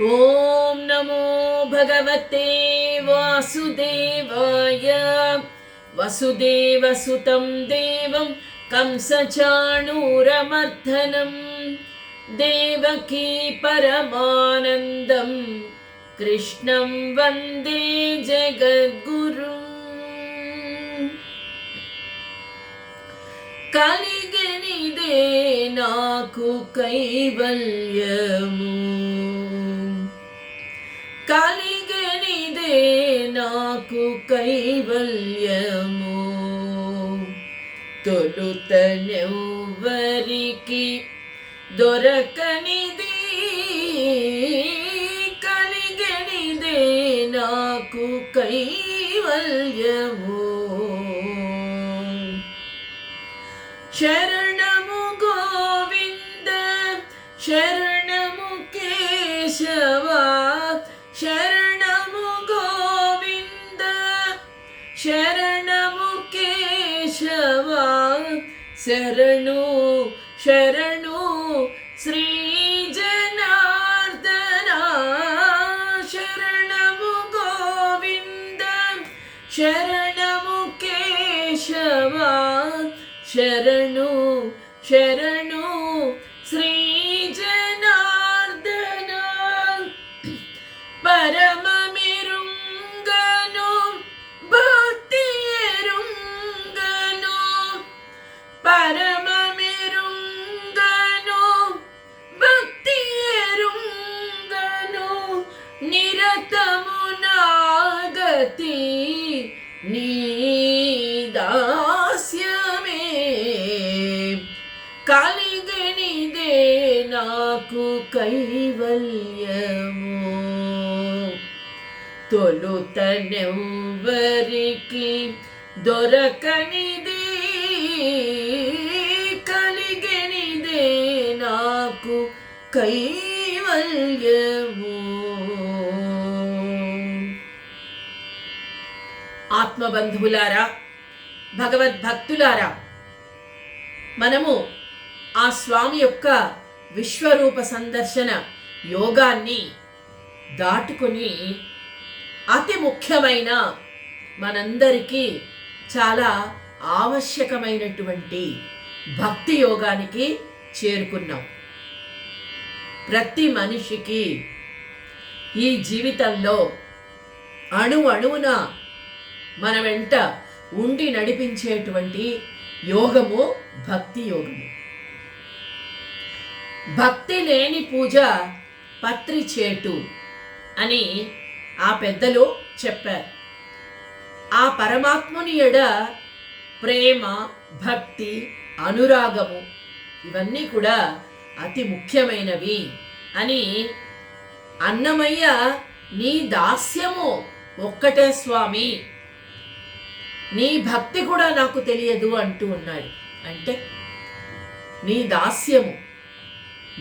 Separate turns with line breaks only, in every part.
ఓం నమో భగవతే వాసుదేవాయ. వసుదేవసుతం దేవం కంసచాణూరమర్దనం దేవకీ పరమానందం కృష్ణం వందే జగద్గురుం. కలిగనిదే నాకు కైవల్యము, కలిగనిదే నాకు కైవల్యము. తొలుతనెవ్వరికి దొరకనిది, కలిగనిదే నాకు కైవల్యము. శరణము గోవింద, శరణము కేశవ, శరణము గోవింద, శరణము కేశవ, శరణు శరణు శ్రీ జనార్దన. శరణము గోవింద, శరణము కేశవ, శరణు శరణు శ్రీ జనార్దన. పరమమిరుంగను భక్తి ఎరుంగను, పరమమిరుంగను భక్తి ఎరుంగను. నిరతము నాగతి నీ దాస్యమే, కలిగనిదే నాకు కైవల్యము. తొలుతనెవ్వరికి దొరకనిది, కలిగనిదే నాకు కైవల్యము. ఆత్మబంధువులారా, భగవద్భక్తులారా, మనము ఆ స్వామి యొక్క విశ్వరూప సందర్శన యోగాన్ని దాటుకొని అతి ముఖ్యమైన మనందరికీ చాలా ఆవశ్యకమైనటువంటి భక్తి యోగానికి చేరుకున్నాం. ప్రతి మనిషికి ఈ జీవితంలో అణువున మన వెంట ఉండి నడిపించేటువంటి యోగము భక్తి యోగము. భక్తి లేని పూజ పత్రి చేటు అని ఆ పెద్దలు చెప్పారు. ఆ పరమాత్ముని ఎడ ప్రేమ, భక్తి, అనురాగము ఇవన్నీ కూడా అతి ముఖ్యమైనవి అని అన్నమయ్య నీ దాస్యము ఒక్కటే స్వామి, నీ భక్తి కూడా నాకు తెలియదు అంటూ ఉన్నాడు. అంటే నీ దాస్యము,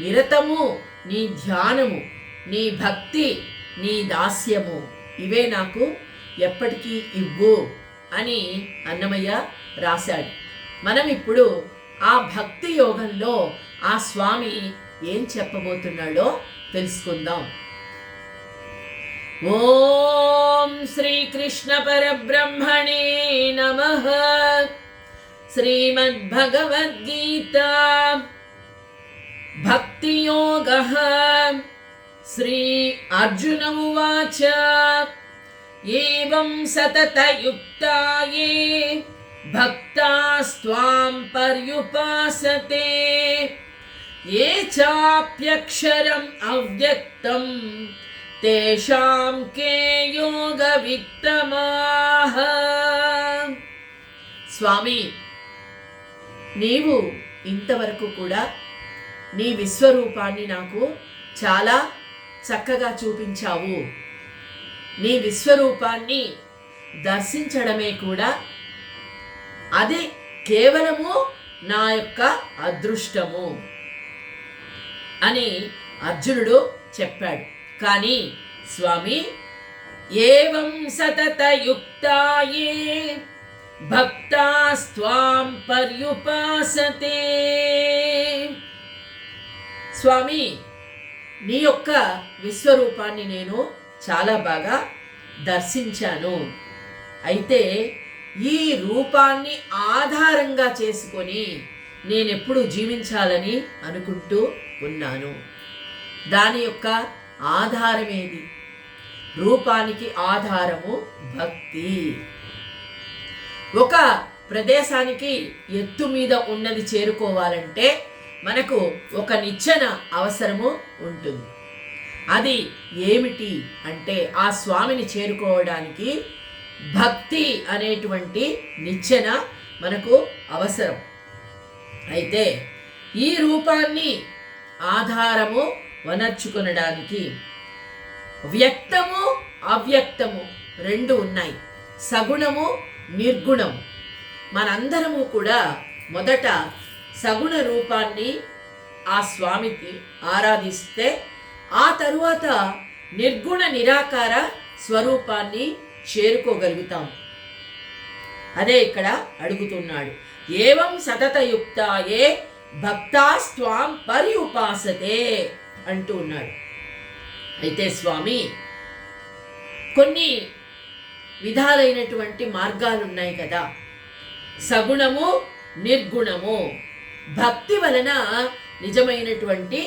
నిరతము నీ ధ్యానము, నీ భక్తి, నీ దాస్యము ఇవే నాకు ఎప్పటికీ ఇవ్వు అని అన్నమయ్య రాశాడు. మనం ఇప్పుడు ఆ భక్తి యోగంలో ఆ స్వామి ఏం చెప్పబోతున్నాడో తెలుసుకుందాం. ఓం శ్రీకృష్ణ పరబ్రహ్మణే నమః. శ్రీమద్భగవద్గీతా భక్తి యోగః. శ్రీ అర్జున ఉవాచ ఏవం సతతయుక్తాయే భక్తాస్త్వాం పర్యుపాసతే ఏ చాప్యక్షరం అవ్యక్తం తేషాం కే యోగ విత్తమాః. స్వామి, నీవు ఇంతవరకు కూడా నీ విశ్వరూపాన్ని నాకు చాలా చక్కగా చూపించావు. నీ విశ్వరూపాన్ని దర్శించడమే కూడా అది కేవలము నా యొక్క అదృష్టము అని అర్జునుడు చెప్పాడు. కానీ స్వామి, ఏవం సతతయుక్తాయే భక్తాస్త్వాం పర్యుపాసతే. స్వామి, నీ యొక్క విశ్వరూపాన్ని నేను చాలా బాగా దర్శించాను. అయితే ఈ రూపాన్ని ఆధారంగా చేసుకొని నేనెప్పుడు జీవించాలని అనుకుంటూ ఉన్నాను. దాని యొక్క ఆధారమేది? రూపానికి ఆధారము భక్తి. ఒక ప్రదేశానికి ఎత్తు మీద ఉన్నది చేరుకోవాలంటే మనకు ఒక నిచ్చెన అవసరము ఉంటుంది. అది ఏమిటి అంటే ఆ స్వామిని చేరుకోవడానికి భక్తి అనేటువంటి నిచ్చెన మనకు అవసరం. అయితే ఈ రూపాన్ని ఆధారము వనర్చుకొనడానికి వ్యక్తము అవ్యక్తము రెండు ఉన్నాయి, సగుణము నిర్గుణము. మనందరము కూడా మొదట సగుణ రూపాన్ని ఆ స్వామికి ఆరాధిస్తే ఆ తరువాత నిర్గుణ నిరాకార స్వరూపాన్ని చేరుకోగలుగుతాం. అదే ఇక్కడ అడుగుతున్నాడు. ఏవం సతతయుక్తాయే భక్తాస్త్వాం పర్యుపాసతే అంటూ ఉన్నాడు. అయితే స్వామి కొన్ని విధాలైనటువంటి మార్గాలు ఉన్నాయి కదా, సగుణము నిర్గుణము. భక్తి వలన నిజమైనటువంటి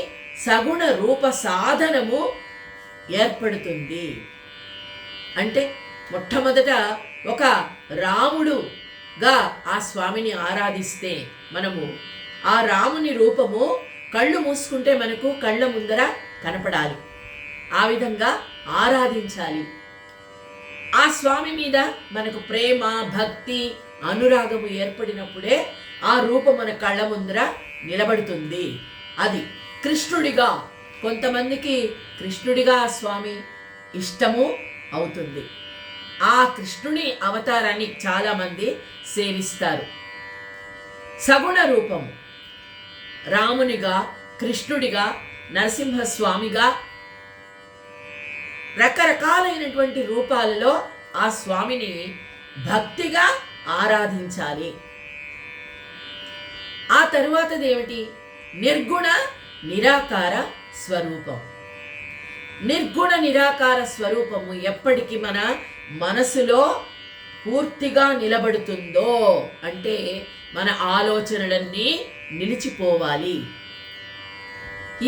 సగుణ రూప సాధనము ఏర్పడుతుంది. అంటే మొట్టమొదట ఒక రాముడుగా ఆ స్వామిని ఆరాధిస్తే మనము ఆ రాముని రూపము కళ్ళు మూసుకుంటే మనకు కళ్ళ ముందర కనపడాలి. ఆ విధంగా ఆరాధించాలి. ఆ స్వామి మీద మనకు ప్రేమ భక్తి అనురాగము ఏర్పడినప్పుడే ఆ రూపం మన కళ్ళ ముందర నిలబడుతుంది. అది కృష్ణుడిగా, కొంతమందికి కృష్ణుడిగా ఆ స్వామి ఇష్టము అవుతుంది. ఆ కృష్ణుని అవతారాన్ని చాలామంది సేవిస్తారు. సగుణ రూపము రామునిగా, కృష్ణుడిగా, నరసింహస్వామిగా రకరకాలైనటువంటి రూపాలలో ఆ స్వామిని భక్తిగా ఆరాధించాలి. ఆ తరువాతది ఏమిటి? నిర్గుణ నిరాకార స్వరూపం. నిర్గుణ నిరాకార స్వరూపము ఎప్పటికీ మన మనసులో పూర్తిగా నిలబడుతుందో అంటే మన ఆలోచనలన్నీ నిలిచిపోవాలి.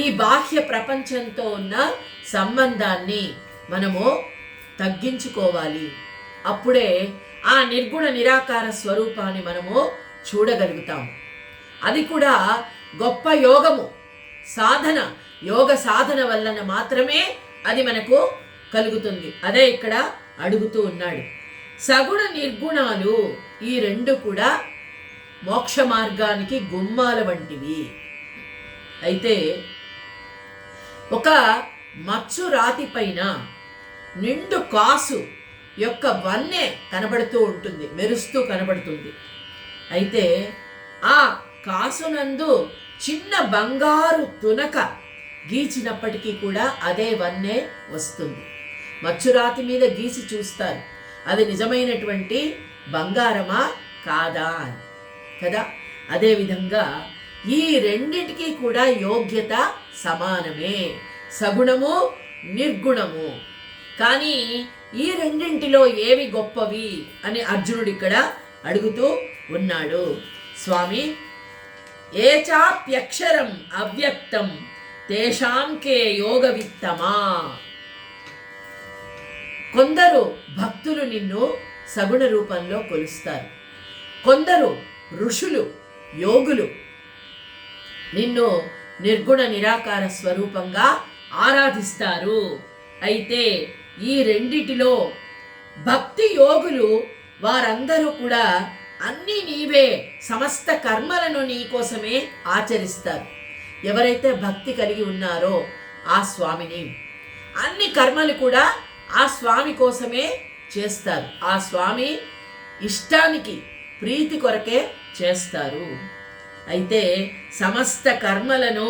ఈ బాహ్య ప్రపంచంతో ఉన్న సంబంధాన్ని మనము తగ్గించుకోవాలి. అప్పుడే ఆ నిర్గుణ నిరాకార స్వరూపాన్ని మనము చూడగలుగుతాం. అది కూడా గొప్ప యోగము, సాధన, యోగ సాధన వలన మాత్రమే అది మనకు కలుగుతుంది. అదే ఇక్కడ అడుగుతూ ఉన్నాడు. సగుణ నిర్గుణాలు ఈ రెండు కూడా మోక్ష మార్గానికి గుమ్మాల వంటివి. అయితే ఒక మచ్చు రాతి పైన నిండు కాసు యొక్క వన్నె కనబడుతూ ఉంటుంది, మెరుస్తూ కనబడుతుంది. అయితే ఆ కాసునందు చిన్న బంగారు తునక గీచినప్పటికీ కూడా అదే వన్నె వస్తుంది. మచ్చురాతి మీద గీసి చూస్తారు, అది నిజమైనటువంటి బంగారమా కాదా అని కదా. అదేవిధంగా ఈ రెండిటికి కూడా యోగ్యత సమానమే, సగుణము నిర్గుణము. కానీ ఈ రెండింటిలో ఏవి గొప్పవి అని అర్జునుడు ఇక్కడ అడుగుతూ ఉన్నాడు. స్వామి, ఏచాప్యక్షరం అవ్యక్తం తేషాంకే యోగవిత్తమా. కొందరు భక్తులు నిన్ను సగుణ రూపంలో కొలుస్తారు, కొందరు ఋషులు యోగులు నిన్ను నిర్గుణ నిరాకార స్వరూపంగా ఆరాధిస్తారు. అయితే ఈ రెండిటిలో భక్తి యోగులు వారందరూ కూడా అన్నీ నీవే, సమస్త కర్మలను నీ కోసమే ఆచరిస్తారు. ఎవరైతే భక్తి కలిగి ఉన్నారో ఆ స్వామిని అన్ని కర్మలు కూడా ఆ స్వామి కోసమే చేస్తారు. ఆ స్వామి ఇష్టానికి ప్రీతి కొరకే చేస్తారు. అయితే సమస్త కర్మలను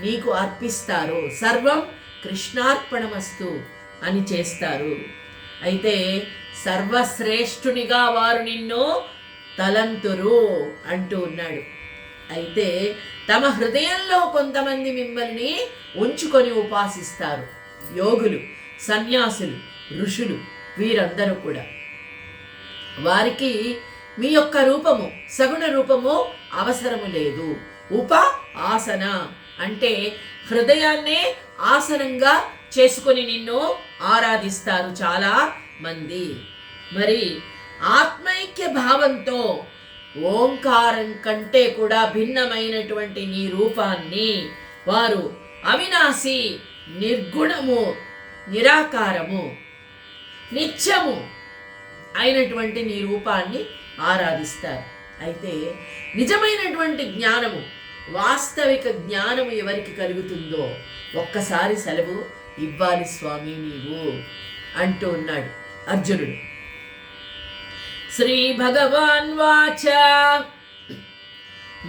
నీకు అర్పిస్తారు. సర్వం కృష్ణార్పణమస్తు అని చేస్తారు. అయితే సర్వశ్రేష్ఠునిగా వారు నిన్ను తలంతురు అంటూ ఉన్నాడు. అయితే తమ హృదయంలో కొంతమంది మిమ్మల్ని ఉంచుకొని ఉపాసిస్తారు. యోగులు, సన్యాసులు, ఋషులు, వీరందరూ కూడా. వారికి మీ యొక్క రూపము, సగుణ రూపము అవసరము లేదు. ఆసన అంటే హృదయాన్నే ఆసనంగా చేసుకొని నిన్ను ఆరాధిస్తారు చాలా మంది. మరి ఆత్మైక్య భావంతో ఓంకారం కంటే కూడా భిన్నమైనటువంటి నీ రూపాన్ని వారు అవినాశి, నిర్గుణము, నిరాకారము, నిత్యము అయినటువంటి నీ రూపాన్ని ఆరాధిస్తారు. అయితే నిజమైనటువంటి జ్ఞానము, వాస్తవిక జ్ఞానము ఎవరికి కలుగుతుందో ఒక్కసారి సెలవు ఇవ్వాలి స్వామి నీవు అంటూ ఉన్నాడు అర్జునుడు. శ్రీ భగవాన్ వాచ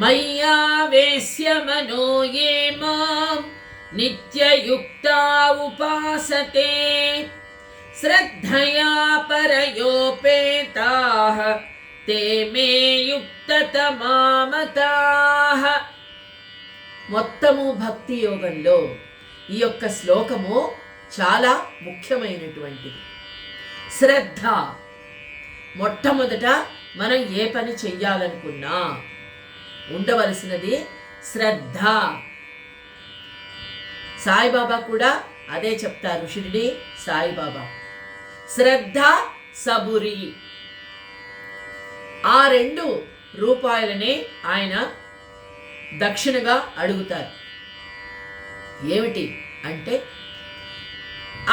మయ్యావేశ్య మనో యే మాం నిత్యయుక్తా ఉపాసతే శ్రద్ధయా పరయోపేతాః తే మే యుక్తతమా మతాః. మొత్తము భక్తి యోగంలో ఈ యొక్క శ్లోకము చాలా ముఖ్యమైనటువంటిది. శ్రద్ధ. మొట్టమొదట మనం ఏ పని చెయ్యాలనుకున్నా ఉండవలసినది శ్రద్ధ. సాయిబాబా కూడా అదే చెప్తారు, షిరిడి సాయిబాబా. శ్రద్ధ, సబురి, ఆ 2 రూపాయలనే ఆయన దక్షిణగా అడుగుతారు. ఏమిటి అంటే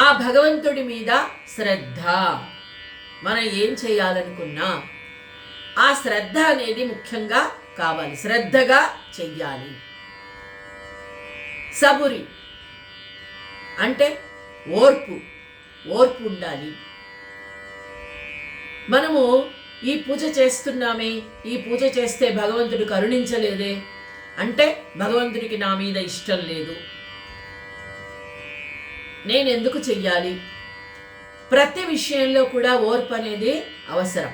ఆ భగవంతుడి మీద శ్రద్ధ. మనం ఏం చేయాలనుకున్నా ఆ శ్రద్ధ అనేది ముఖ్యంగా కావాలి, శ్రద్ధగా చెయ్యాలి. సబురి అంటే ఓర్పు ఉండాలి. మనము ఈ పూజ చేస్తున్నామే, ఈ పూజ చేస్తే భగవంతుడు కరుణించలేదే అంటే భగవంతుడికి నా మీద ఇష్టం లేదు, నేను ఎందుకు చెయ్యాలి? ప్రతి విషయంలో కూడా ఓర్పు అనేది అవసరం.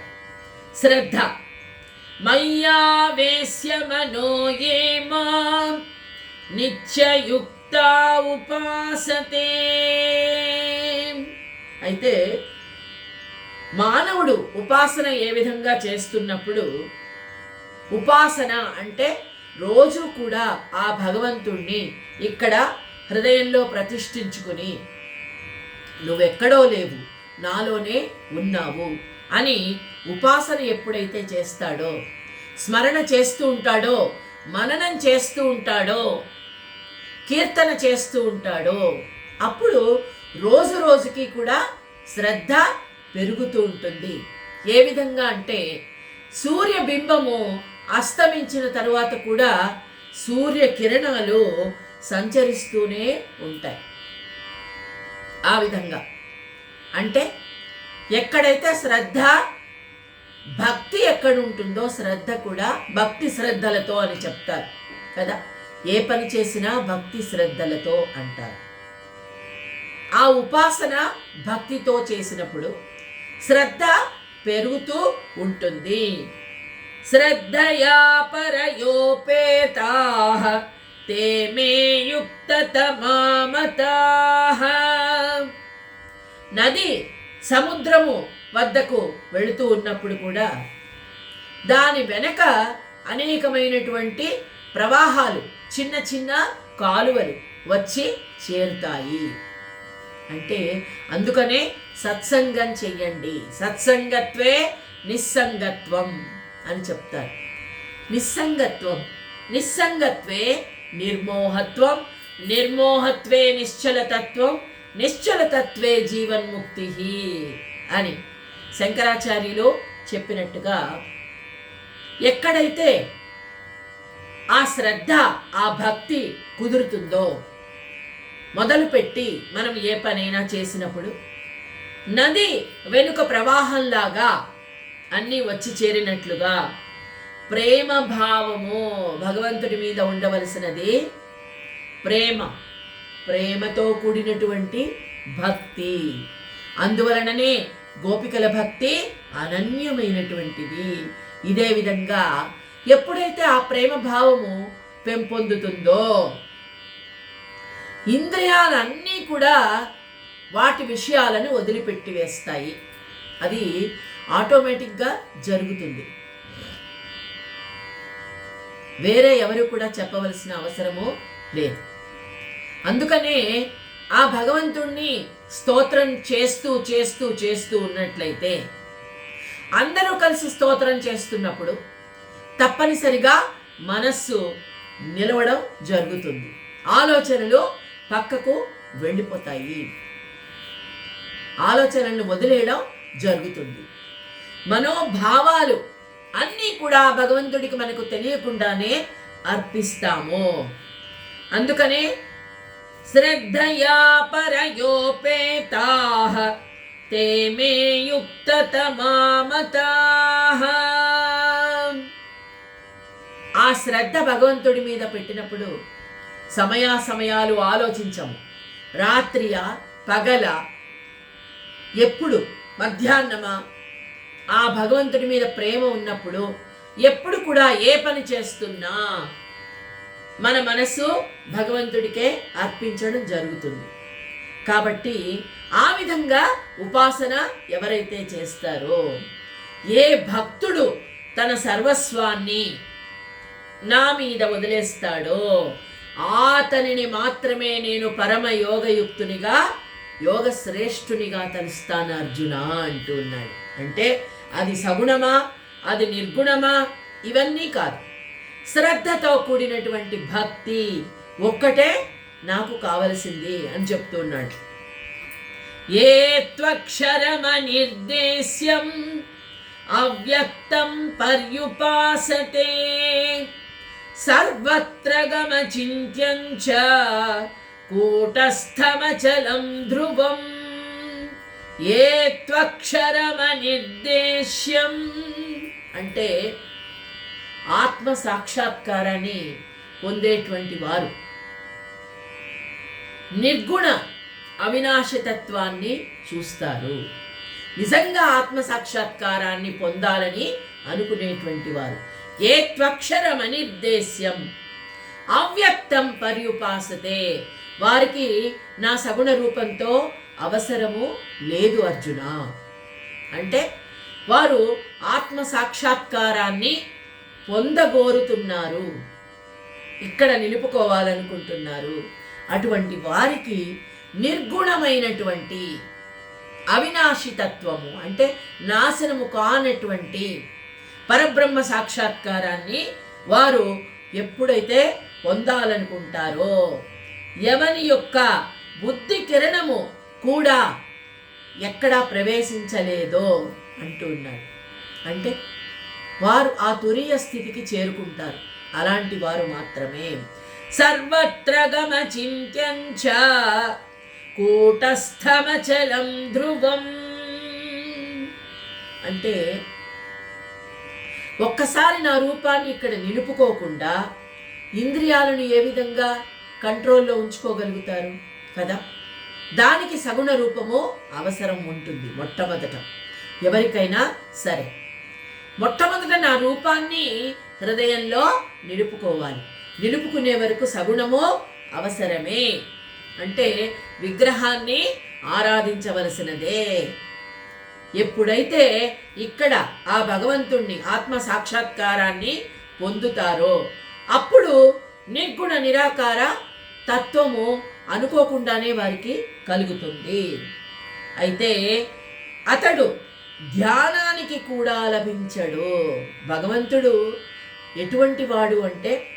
శ్రద్ధ. మయ్యావేశ్య మనో యే మాం నిత్యయుక్తా ఉపాసతే. అయితే మానవుడు ఉపాసన ఏ విధంగా చేస్తున్నప్పుడు, ఉపాసన అంటే రోజు కూడా ఆ భగవంతుణ్ణి ఇక్కడ హృదయంలో ప్రతిష్ఠించుకుని నువ్వెక్కడో లేవు, నాలోనే ఉన్నావు అని ఉపాసన ఎప్పుడైతే చేస్తాడో, స్మరణ చేస్తూ ఉంటాడో, మననం చేస్తూ ఉంటాడో, కీర్తన చేస్తూ ఉంటాడో, అప్పుడు రోజు రోజుకి కూడా శ్రద్ధ పెరుగుతూ ఉంటుంది. ఏ విధంగా అంటే సూర్యబింబము అస్తమించిన తరువాత కూడా సూర్య కిరణాలు సంచరిస్తూనే ఉంటాయి. ఆ విధంగా అంటే ఎక్కడైతే శ్రద్ధ, భక్తి ఎక్కడ ఉంటుందో శ్రద్ధ కూడా భక్తి శ్రద్ధలతో అని చెప్తారు కదా. ఏ పని చేసినా భక్తి శ్రద్ధలతో అంటారు. ఆ ఉపాసన భక్తితో చేసినప్పుడు శ్రద్ధ పెరుగుతూ ఉంటుంది. శ్రద్ధయా పరయోపేతాః తే మే యుక్తతమా మతాః. నది సముద్రము వద్దకు వెళుతూ ఉన్నప్పుడు కూడా దాని వెనక అనేకమైనటువంటి ప్రవాహాలు, చిన్న చిన్న కాలువలు వచ్చి చేరుతాయి. అంటే అందుకనే సత్సంగం చెయ్యండి. సత్సంగత్వే నిస్సంగత్వం అని చెప్తారు. నిస్సంగత్వం, నిస్సంగత్వే నిర్మోహత్వం, నిర్మోహత్వే నిశ్చలతత్వం, నిశ్చలతత్వే జీవన్ముక్తి అని శంకరాచార్యులు చెప్పినట్టుగా ఎక్కడైతే ఆ శ్రద్ధ, ఆ భక్తి కుదురుతుందో, మొదలుపెట్టి మనం ఏ పనైనా చేసినప్పుడు నది వెనుక ప్రవాహంలాగా అన్నీ వచ్చి చేరినట్లుగా ప్రేమ భావము, భగవంతుడి మీద ఉండవలసినది ప్రేమ, ప్రేమతో కూడినటువంటి భక్తి. అందువలననే గోపికల భక్తి అనన్యమైనటువంటిది. ఇదే విధంగా ఎప్పుడైతే ఆ ప్రేమ భావము పెంపొందుతుందో ఇంద్రియాలన్నీ కూడా వాటి విషయాలను వదిలిపెట్టి వేస్తాయి. అది ఆటోమేటిక్గా జరుగుతుంది. వేరే ఎవరు కూడా చెప్పవలసిన అవసరము లేదు. అందుకనే ఆ భగవంతుణ్ణి స్తోత్రం చేస్తూ చేస్తూ చేస్తూ ఉన్నట్లయితే, అందరూ కలిసి స్తోత్రం చేస్తున్నప్పుడు తప్పనిసరిగా మనస్సు నిలవడం జరుగుతుంది. ఆలోచనలు పక్కకు వెళ్ళిపోతాయి, ఆలోచనలను వదిలేయడం జరుగుతుంది. మనోభావాలు అన్నీ కూడా భగవంతుడికి మనకు తెలియకుండానే అర్పిస్తాము. అందుకనే శ్రద్ధయా పరయోపేతాః తే మే యుక్తతమామతాః. ఆ శ్రద్ధ భగవంతుడి మీద పెట్టినప్పుడు సమయాలు ఆలోచించము. రాత్రియా పగల, ఎప్పుడు మధ్యాహ్నమా, ఆ భగవంతుడి మీద ప్రేమ ఉన్నప్పుడు ఎప్పుడు కూడా ఏ పని చేస్తున్నా మన మనసు భగవంతుడికే అర్పించడం జరుగుతుంది. కాబట్టి ఆ విధంగా ఉపాసన ఎవరైతే చేస్తారో, ఏ భక్తుడు తన సర్వస్వాన్ని నా మీద వదిలేస్తాడో అతనిని మాత్రమే నేను పరమ యోగయుక్తునిగా, యోగ శ్రేష్ఠునిగా తలుస్తాను అర్జున అంటూ ఉన్నాడు. అంటే అది సగుణమా, అది నిర్గుణమా, ఇవన్నీ కాదు. శ్రద్ధతో కూడినటువంటి భక్తి ఒక్కటే నాకు కావలసింది అని చెప్తున్నాడు. ఏ త్వక్షరమనిర్దేశ్యం అవ్యక్తం పర్యుపాసతే సర్వత్ర గమచింత్యం చ కూటస్థమచలం ధ్రువం. ఏ త్వక్షరమనిర్దేశ్యం అంటే ఆత్మ సాక్షాత్కారాన్ని పొందేటువంటి వారు నిర్గుణ అవినాశతత్వాన్ని చూస్తారు. నిజంగా ఆత్మ సాక్షాత్కారాన్ని పొందాలని అనుకునేటువంటి వారు ఏ త్వక్షరమనిర్దేశ్యం అవ్యక్తం పర్యుపాసతే, వారికి నా సగుణ రూపంతో అవసరము లేదు అర్జున. అంటే వారు ఆత్మ సాక్షాత్కారాన్ని పొందగోరుతున్నారు, ఇక్కడ నిలుపుకోవాలనుకుంటున్నారు. అటువంటి వారికి నిర్గుణమైనటువంటి అవినాశితత్వము అంటే నాశనము కానటువంటి పరబ్రహ్మ సాక్షాత్కారాన్ని వారు ఎప్పుడైతే పొందాలనుకుంటారో, ఎవని యొక్క బుద్ధి కిరణము కూడా ఎక్కడా ప్రవేశించలేదో అంటున్నాడు. అంటే వారు ఆ తురీయ స్థితికి చేరుకుంటారు. అలాంటి వారు మాత్రమే సర్వత్ర గమచింత్యం చ కూటస్థమచలం ధ్రువం. అంటే ఒక్కసారి నా రూపాన్ని ఇక్కడ నిలుపుకోకుండా ఇంద్రియాలను ఏ విధంగా కంట్రోల్లో ఉంచుకోగలుగుతారు కదా? దానికి సగుణ రూపము అవసరం ఉంటుంది. మొట్టమొదట ఎవరికైనా సరే మొట్టమొదట నా రూపాన్ని హృదయంలో నిలుపుకోవాలి. నిలుపుకునే వరకు సగుణము అవసరమే. అంటే విగ్రహాన్ని ఆరాధించవలసినదే. ఎప్పుడైతే ఇక్కడ ఆ భగవంతుణ్ణి ఆత్మ సాక్షాత్కారాన్ని పొందుతారో అప్పుడు నిర్గుణ నిరాకార తత్వము అనుకోకుండానే వారికి కలుగుతుంది. అయితే అతడు ధ్యానానికి కూడా లభించడు. భగవంతుడు ఎటువంటి వాడు అంటే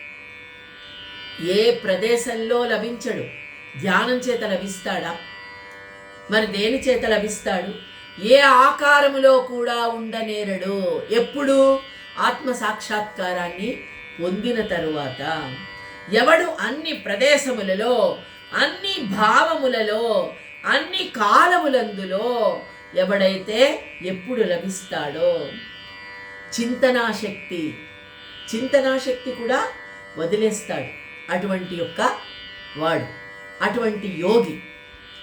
ఏ ప్రదేశంలో లభించడు. ధ్యానం చేత లభిస్తాడా? మరి దేని చేత లభిస్తాడు? ఏ ఆకారములో కూడా ఉండనేరడు. ఎప్పుడు? ఆత్మ సాక్షాత్కారాన్ని పొందిన తరువాత. ఎవడు అన్ని ప్రదేశములలో, అన్ని భావములలో, అన్ని కాలములందులో ఎవడైతే ఎప్పుడు లభిస్తాడో చింతనాశక్తి కూడా వదిలేస్తాడు. అటువంటి యొక్క వాడు అటువంటి యోగి.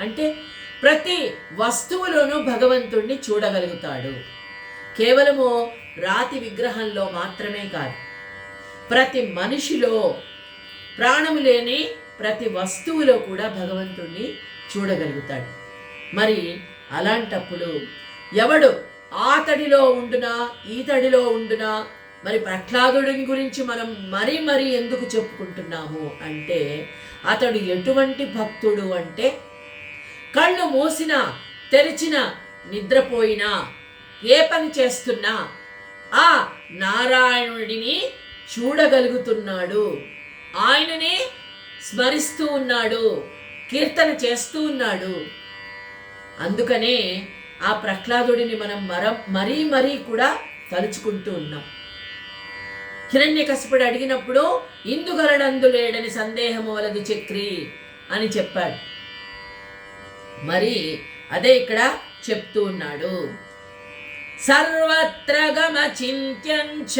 అంటే ప్రతి వస్తువులోనూ భగవంతుణ్ణి చూడగలుగుతాడు. కేవలము రాతి విగ్రహంలో మాత్రమే కాదు, ప్రతి మనిషిలో, ప్రాణము లేని ప్రతి వస్తువులో కూడా భగవంతుణ్ణి చూడగలుగుతాడు. మరి అలాంటప్పుడు ఎవడు ఆతడిలో ఉండునా ఈతడిలో ఉండునా, మరి ప్రహ్లాదుడిని గురించి మనం మరీ ఎందుకు చెప్పుకుంటున్నాము అంటే, అతడు ఎటువంటి భక్తుడు అంటే, కళ్ళు మూసినా తెరిచినా నిద్రపోయినా ఏ పని చేస్తున్నా ఆ నారాయణుడిని చూడగలుగుతున్నాడు, ఆయననే స్మరిస్తూ ఉన్నాడు, కీర్తన చేస్తూ ఉన్నాడు. అందుకనే ఆ ప్రహ్లాదుడిని మనం మరీ కూడా తలుచుకుంటూ ఉన్నాం. హిరణ్యకశిపుడు అడిగినప్పుడు ఇందుగలడందు లేడని సందేహము వలదు చక్రి అని చెప్పాడు. మరి అదే ఇక్కడ చెప్తూ ఉన్నాడు. సర్వత్ర గమచింత్యంచ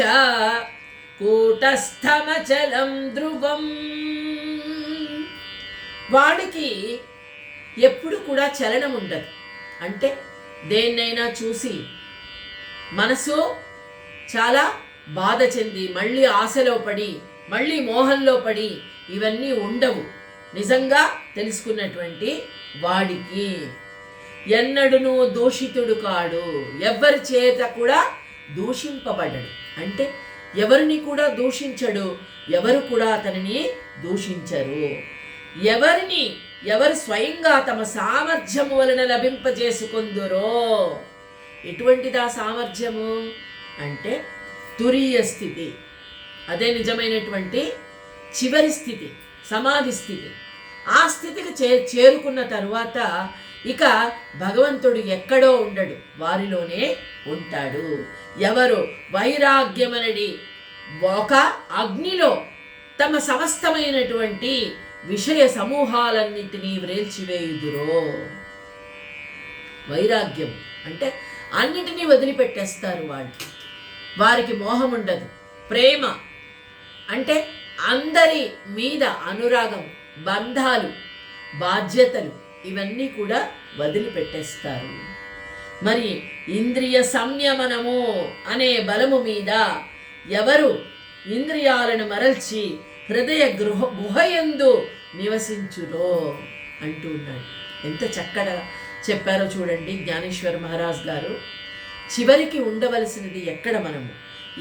కూటస్థమచలం ధ్రువం. వాడికి ఎప్పుడు కూడా చలనం ఉండదు. అంటే దేన్నైనా చూసి మనసు చాలా బాధ చెంది మళ్ళీ ఆశలో పడి మళ్ళీ మోహంలో పడి ఇవన్నీ ఉండవు. నిజంగా తెలుసుకున్నటువంటి వాడికి ఎన్నడును దూషితుడు కాడు, ఎవ్వరి చేత కూడా దూషింపబడడు. అంటే ఎవరిని కూడా దూషించడు, ఎవరు కూడా అతనిని దూషించరు. ఎవరు స్వయంగా తమ సామర్థ్యము వలన లభింపజేసుకుందురో. ఎటువంటిదా సామర్థ్యము అంటే తురీయ స్థితి, అదే నిజమైనటువంటి చివరి స్థితి, సమాధి స్థితి. ఆ స్థితికి చేరుకున్న తరువాత ఇక భగవంతుడు ఎక్కడో ఉండడు, వారిలోనే ఉంటాడు. ఎవరు వైరాగ్యమనడి ఒక అగ్నిలో తమ సమస్తమైనటువంటి విషయ సమూహాలన్నింటినీ వ్రేల్చివేయుదురో. వైరాగ్యం అంటే అన్నిటినీ వదిలిపెట్టేస్తారు వాళ్ళు. వారికి మోహం ఉండదు. ప్రేమ అంటే అందరి మీద అనురాగం, బంధాలు, బాధ్యతలు ఇవన్నీ కూడా వదిలిపెట్టేస్తారు. మరి ఇంద్రియ సంయమనము అనే బలము మీద ఎవరు ఇంద్రియాలను మరల్చి హృదయ గుహయందు నివసించురో అంటూ ఉన్నాడు. ఎంత చక్కగా చెప్పారో చూడండి జ్ఞానేశ్వర మహారాజ్ గారు. చివరికి ఉండవలసినది ఎక్కడ? మనము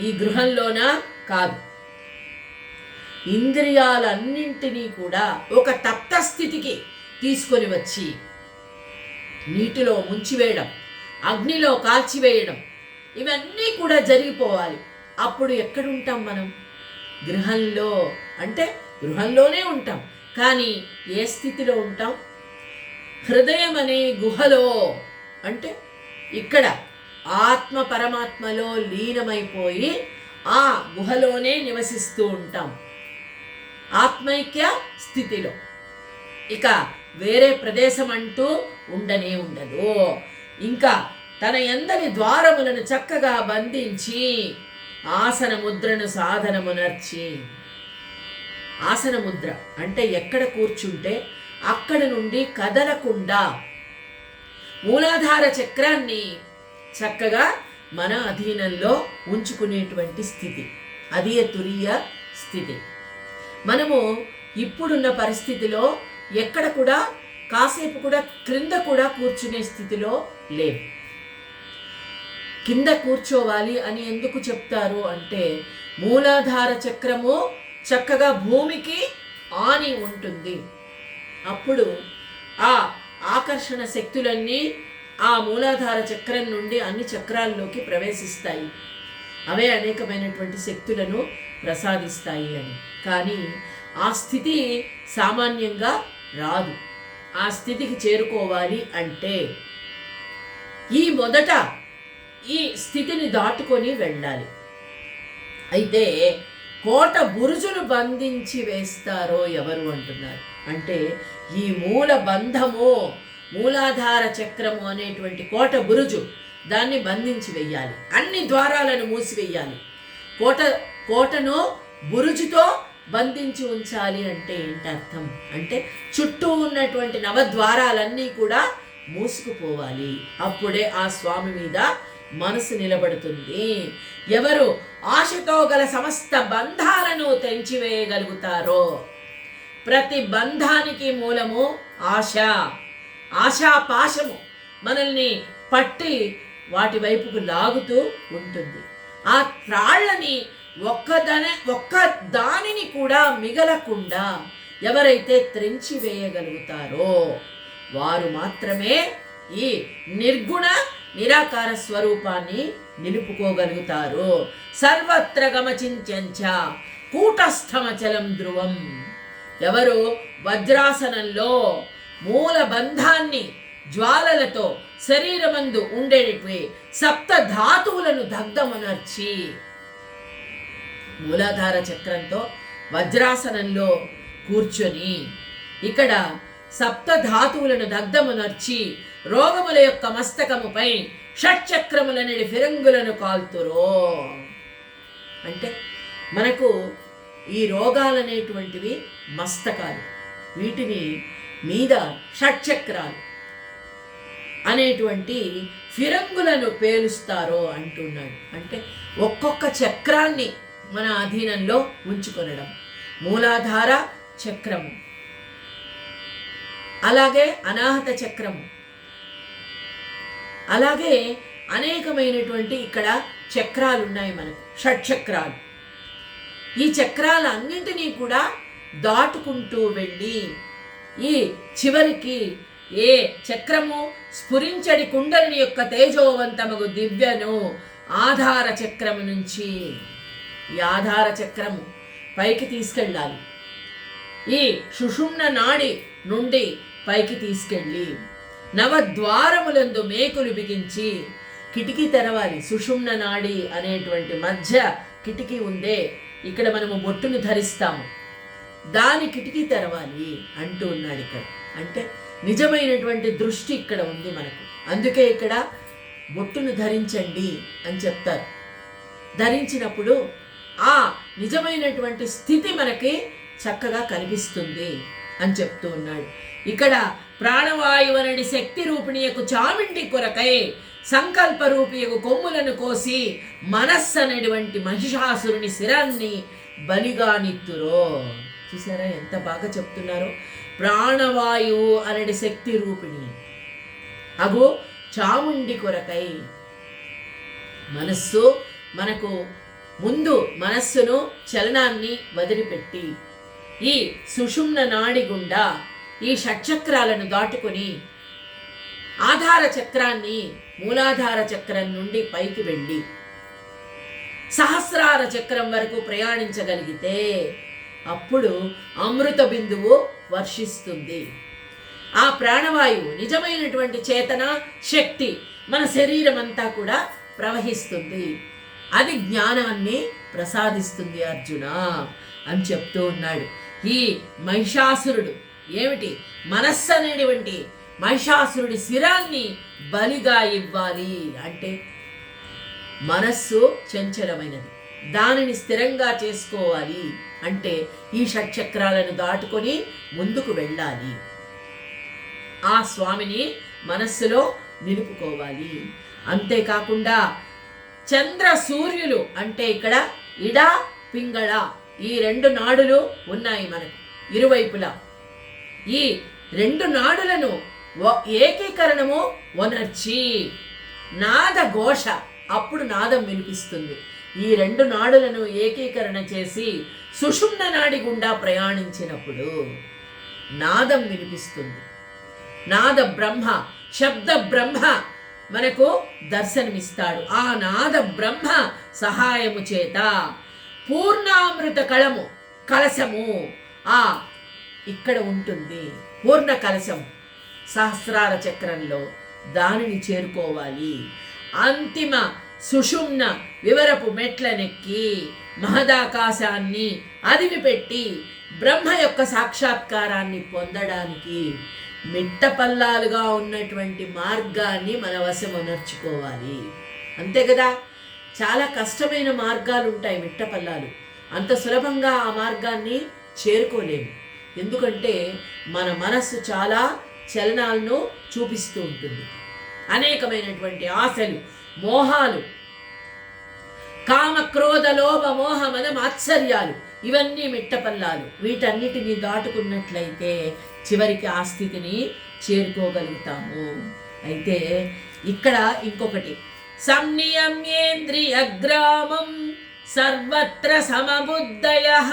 ఈ గృహంలోనా? కాదు. ఇంద్రియాలన్నింటినీ కూడా ఒక తప్త స్థితికి తీసుకొని వచ్చి నీటిలో ముంచివేయడం, అగ్నిలో కాల్చివేయడం, ఇవన్నీ కూడా జరిగిపోవాలి. అప్పుడు ఎక్కడుంటాం మనం? గృహంలో. అంటే గృహంలోనే ఉంటాం, కానీ ఏ స్థితిలో ఉంటాం? హృదయం అనే గుహలో. అంటే ఇక్కడ ఆత్మ పరమాత్మలో లీనమైపోయి ఆ గుహలోనే నివసిస్తూ ఉంటాం, ఆత్మైక్య స్థితిలో. ఇక వేరే ప్రదేశం అంటూ ఉండనే ఉండదు. ఇంకా తన ఎందరి ద్వారములను చక్కగా బంధించి ఆసన ముద్రను సాధనమునర్చి. ఆసన ముద్ర అంటే ఎక్కడ కూర్చుంటే అక్కడ నుండి కదలకుండా మూలాధార చక్రాన్ని చక్కగా మన అధీనంలో ఉంచుకునేటువంటి స్థితి, అది తురీయ స్థితి. మనము ఇప్పుడున్న పరిస్థితిలో ఎక్కడ కూడా కాసేపు కూడా క్రింద కూడా కూర్చునే స్థితిలో లేవు. కింద కూర్చోవాలి అని ఎందుకు చెప్తారు అంటే, మూలాధార చక్రము చక్కగా భూమికి ఆని ఉంటుంది. అప్పుడు ఆ ఆకర్షణ శక్తులన్నీ ఆ మూలాధార చక్రం నుండి అన్ని చక్రాల్లోకి ప్రవేశిస్తాయి. అవే అనేకమైనటువంటి శక్తులను ప్రసాదిస్తాయి అని. కానీ ఆ స్థితి సామాన్యంగా రాదు. ఆ స్థితికి చేరుకోవాలి అంటే మొదట ఈ స్థితిని దాటుకొని వెళ్ళాలి. అయితే కోట బురుజును బంధించి వేస్తారో ఎవరు అంటున్నారు. అంటే ఈ మూల బంధము, మూలాధార చక్రము అనేటువంటి కోట బురుజు, దాన్ని బంధించి వెయ్యాలి. అన్ని ద్వారాలను మూసివేయాలి. కోటను బురుజుతో బంధించి ఉంచాలి అంటే ఏంటి అర్థం అంటే, చుట్టూ ఉన్నటువంటి నవద్వారాలన్నీ కూడా మూసుకుపోవాలి. అప్పుడే ఆ స్వామి మీద మనసు నిలబడుతుంది. ఎవరు ఆశతో గల సమస్త బంధాలను తెంచివేయగలుగుతారో, ప్రతి బంధానికి మూలము ఆశ. ఆశాపాశము మనల్ని పట్టి వాటి వైపుకు లాగుతూ ఉంటుంది. ఆ త్రాళ్ళని ఒక్క దానిని కూడా మిగలకుండా ఎవరైతే త్రెంచి వేయగలుగుతారో వారు మాత్రమే ఈ నిర్గుణ నిరాకార స్వరూపాన్ని నిలుపుకోగలుగుతారు. సర్వత్ర గమచించంచ కూటస్థమచలం ధ్రువం. ఎవరు వజ్రాసనంలో మూల బంధాన్ని జ్వాలలతో శరీరమందు ఉండేటివి సప్త ధాతువులను దగ్ధమనర్చి, మూలాధార చక్రంతో వజ్రాసనంలో కూర్చొని ఇక్కడ సప్త ధాతువులను దగ్ధమునర్చి రోగముల యొక్క మస్తకముపై షట్చక్రములనేది ఫిరంగులను కాల్తురో. అంటే మనకు ఈ రోగాలనేటువంటివి మస్తకాలు, వీటిని మీద షట్చక్రాలు అనేటువంటి ఫిరంగులను పేలుస్తారో అంటున్నాడు. అంటే ఒక్కొక్క చక్రాన్ని మన అధీనంలో ఉంచుకొనడం. మూలాధార చక్రము, అలాగే అనాహత చక్రము, అలాగే అనేకమైనటువంటి ఇక్కడ చక్రాలు ఉన్నాయి మనకు, షట్చక్రాలు. ఈ చక్రాలన్నింటినీ కూడా దాటుకుంటూ వెళ్ళి ఈ చివరికి ఏ చక్రము స్ఫురించడి కుండలిని యొక్క తేజోవంతమగు దివ్యను ఆధార చక్రము నుంచి, ఈ ఆధార చక్రము పైకి తీసుకెళ్ళాలి. ఈ సుషుమ్న నాడి నుండి పైకి తీసుకెళ్ళి నవద్వారములందు మేకులు బిగించి కిటికీ తెరవాలి. సుషుమ్న నాడి అనేటువంటి మధ్య కిటికీ ఉందే, ఇక్కడ మనము బొట్టును ధరిస్తాము, దాని కిటికీ తెరవాలి అంటూ ఉన్నాడు ఇక్కడ. అంటే నిజమైనటువంటి దృష్టి ఇక్కడ ఉంది మనకు. అందుకే ఇక్కడ బొట్టును ధరించండి అని చెప్తారు. ధరించినప్పుడు ఆ నిజమైనటువంటి స్థితి మనకి చక్కగా కనిపిస్తుంది అని చెప్తూ ఉన్నాడు. ఇక్కడ ప్రాణవాయువనడి శక్తి రూపిణియకు చామిండి కొరకై సంకల్ప రూపియకు కొమ్ములను కోసి మనస్సు అనేటువంటి మహిషాసురుని శిరాన్ని బలిగా నిత్తురో. చూసారా ఎంత బాగా చెప్తున్నారో. ప్రాణవాయువు అనడి శక్తి రూపిణి అగో చాముండి కొరకై, మనస్సు మనకు ముందు మనస్సును చలనాన్ని వదిలిపెట్టి ఈ సుషుమ్న నాడి గుండా ఈ షట్చక్రాలను దాటుకొని ఆధార చక్రాన్ని మూలాధార చక్రం నుండి పైకి వెళ్ళి సహస్రార చక్రం వరకు ప్రయాణించగలిగితే అప్పుడు అమృత బిందువు వర్షిస్తుంది. ఆ ప్రాణవాయువు నిజమైనటువంటి చేతన శక్తి మన శరీరం అంతా కూడా ప్రవహిస్తుంది. అది జ్ఞానాన్ని ప్రసాదిస్తుంది అర్జున అని చెప్తూ ఉన్నాడు. ఈ మహిషాసురుడు ఏమిటి, మనస్సు అనేటువంటి మహిషాసురుడి శిరాన్ని బలిగా ఇవ్వాలి. అంటే మనస్సు చంచలమైనది, దానిని స్థిరంగా చేసుకోవాలి అంటే ఈ షట్చక్రాలను దాటుకొని ముందుకు వెళ్ళాలి. ఆ స్వామిని మనస్సులో నిలుపుకోవాలి. అంతేకాకుండా చంద్ర సూర్యులు అంటే ఇక్కడ ఇడ పింగళ ఈ రెండు నాడులు ఉన్నాయి మనకు ఇరువైపులా. ఈ రెండు నాడులను ఏకీకరణము వనర్చి నాద ఘోష, అప్పుడు నాదం వినిపిస్తుంది. ఈ రెండు నాడులను ఏకీకరణ చేసి సుషుమ్న నాడి గుండా ప్రయాణించినప్పుడు నాదం వినిపిస్తుంది. నాద బ్రహ్మ, శబ్ద బ్రహ్మ మనకు దర్శనమిస్తాడు. ఆ నాద బ్రహ్మ సహాయము చేత పూర్ణామృత కలశము ఇక్కడ ఉంటుంది. పూర్ణ కలశము సహస్రార చక్రంలో, దానిని చేరుకోవాలి. అంతిమ సుషుమ్న వివరపు మెట్లనెక్కి మహదాకాశాన్ని అదిమిపెట్టి బ్రహ్మ యొక్క సాక్షాత్కారాన్ని పొందడానికి మిట్టపల్లాలుగా ఉన్నటువంటి మార్గాన్ని మన వశమనర్చుకోవాలి. అంతే కదా, చాలా కష్టమైన మార్గాలు ఉంటాయి మిట్టపల్లాలు. అంత సులభంగా ఆ మార్గాన్ని చేరుకోలేము. ఎందుకంటే మన మనస్సు చాలా చలనాలను చూపిస్తూ ఉంటుంది. అనేకమైనటువంటి ఆశలు, మోహాలు, కామ క్రోధ లోభ మోహ మద మాత్సర్యాలు, ఇవన్నీ మిట్టపల్లాలు. వీటన్నిటిని దాటుకున్నట్లయితే చివరికి ఆ స్థితిని చేరుకోగలుగుతాము. అయితే ఇక్కడ ఇంకొకటి, సంనియమ్యేంద్రియగ్రామం సర్వత్ర సమబుద్ధయః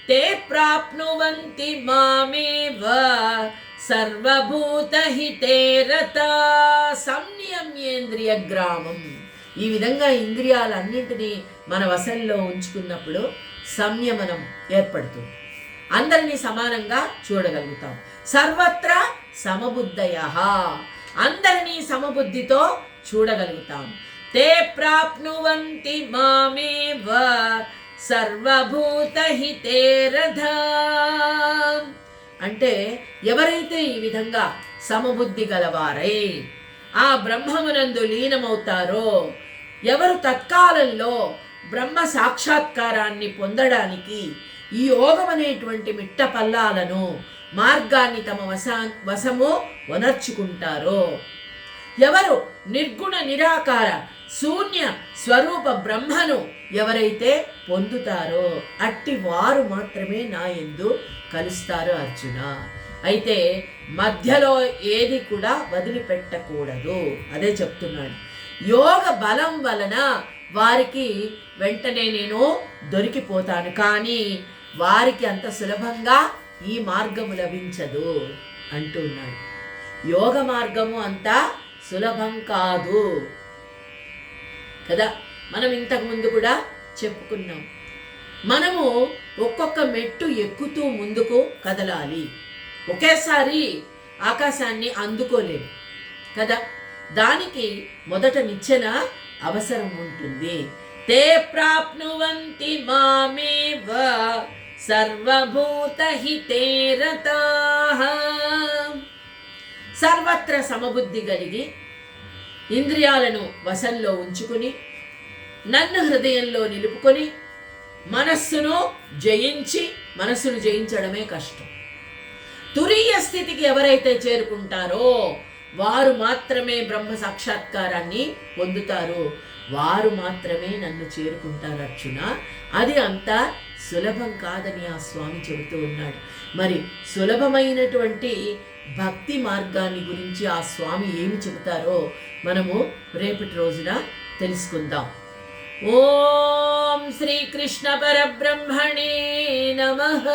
తే ప్రాప్నువంతి మామేవ సర్వభూతహితే రతా. సంనియమ్యేంద్రియగ్రామం, ఈ విధంగా ఇంద్రియాలన్నింటినీ మన వశంలో ఉంచుకున్నప్పుడు సంయమనం ఏర్పడుతుంది. అందరినీ సమానంగా చూడగలుగుతాం. సర్వత్రా సమబుద్ధయః, అందరినీ సమబుద్ధితో చూడగలుగుతాం. తే ప్రాప్నువంతి మామేవ సర్వభూతహితే రథా. అంటే ఎవరైతే ఈ విధంగా సమబుద్ధి గలవారై ఆ బ్రహ్మమునందు లీనమవుతారో, ఎవరు తత్కాలంలో బ్రహ్మ సాక్షాత్కారాన్ని పొందడానికి ఈ యోగం అనేటువంటి మిట్ట పల్లాలను మార్గాన్ని తమ వశము వనర్చుకుంటారో, ఎవరు నిర్గుణ నిరాకార శూన్య స్వరూప బ్రహ్మను ఎవరైతే పొందుతారో అట్టి వారు మాత్రమే నా యందు కలుస్తారు అర్జున. అయితే మధ్యలో ఏది కూడా వదిలిపెట్టకూడదు. అదే చెప్తున్నాడు. యోగ బలం వలన వారికి వెంటనే నేను దొరికిపోతాను, కానీ వారికి అంత సులభంగా ఈ మార్గము లభించదు అంటున్నాడు. యోగ మార్గము అంత సులభం కాదు కదా. మనం ఇంతకుముందు కూడా చెప్పుకున్నాం. మనము ఒక్కొక్క మెట్టు ఎక్కుతూ ముందుకు కదలాలి. ఒకేసారి ఆకాశాన్ని అందుకోలేము కదా. దానికి మొదట నిచ్చెన అవసరం ఉంటుంది. తే ప్రాప్నువంతి మామేవ సర్వభూతహితే రతాః. సర్వత్ర సమబుద్ధి కలిగి ఇంద్రియాలను వశంలో ఉంచుకుని నన్ను హృదయంలో నిలుపుకొని మనస్సును జయించడమే కష్టం. తురీయ స్థితికి ఎవరైతే చేరుకుంటారో వారు మాత్రమే బ్రహ్మ సాక్షాత్కారాన్ని పొందుతారు. వారు మాత్రమే నన్ను చేరుకుంటారు అర్జున. అది అంత సులభం కాదని ఆ స్వామి చెబుతూ ఉన్నాడు. మరి సులభమైనటువంటి భక్తి మార్గాన్ని గురించి ఆ స్వామి ఏమి చెబుతారో మనము రేపటి రోజున తెలుసుకుందాం. ఓం శ్రీకృష్ణ పరబ్రహ్మణే నమః.